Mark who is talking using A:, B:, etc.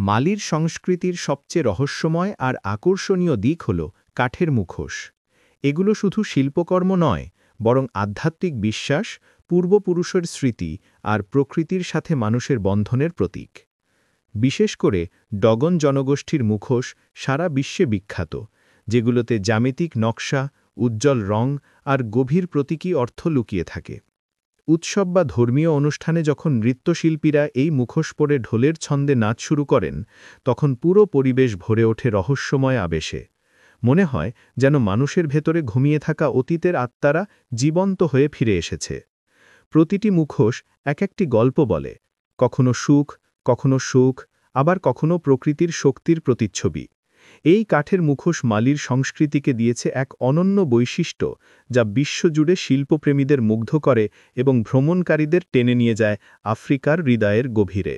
A: মালির সংস্কৃতির সবচেয়ে রহস্যময় আর আকর্ষণীয় দিক হল কাঠের মুখোশ। এগুলো শুধু শিল্পকর্ম নয়, বরং আধ্যাত্মিক বিশ্বাস, পূর্বপুরুষের স্মৃতি আর প্রকৃতির সাথে মানুষের বন্ধনের প্রতীক। বিশেষ করে ডগন জনগোষ্ঠীর মুখোশ সারা বিশ্বে বিখ্যাত, যেগুলোতে জ্যামিতিক নকশা, উজ্জ্বল রং আর গভীর প্রতীকী অর্থ লুকিয়ে থাকে। উৎসব বা ধর্মীয় অনুষ্ঠানে যখন নৃত্যশিল্পীরা এই মুখোশ পরে ঢোলের ছন্দে নাচ শুরু করেন, তখন পুরো পরিবেশ ভরে ওঠে রহস্যময় আবেশে। মনে হয় যেন মানুষের ভেতরে ঘুমিয়ে থাকা অতীতের আত্মারা জীবন্ত হয়ে ফিরে এসেছে। প্রতিটি মুখোশ এক একটি গল্প বলে, কখনো সুখ, কখনো সুখ, আবার কখনো প্রকৃতির শক্তির প্রতিচ্ছবি। এই কাঠের মুখোশ মালির সংস্কৃতিকে দিয়েছে এক অনন্য বৈশিষ্ট্য, যা বিশ্বজুড়ে শিল্পপ্রেমীদের মুগ্ধ করে এবং ভ্রমণকারীদের টেনে নিয়ে যায় আফ্রিকার হৃদয়ের গভীরে।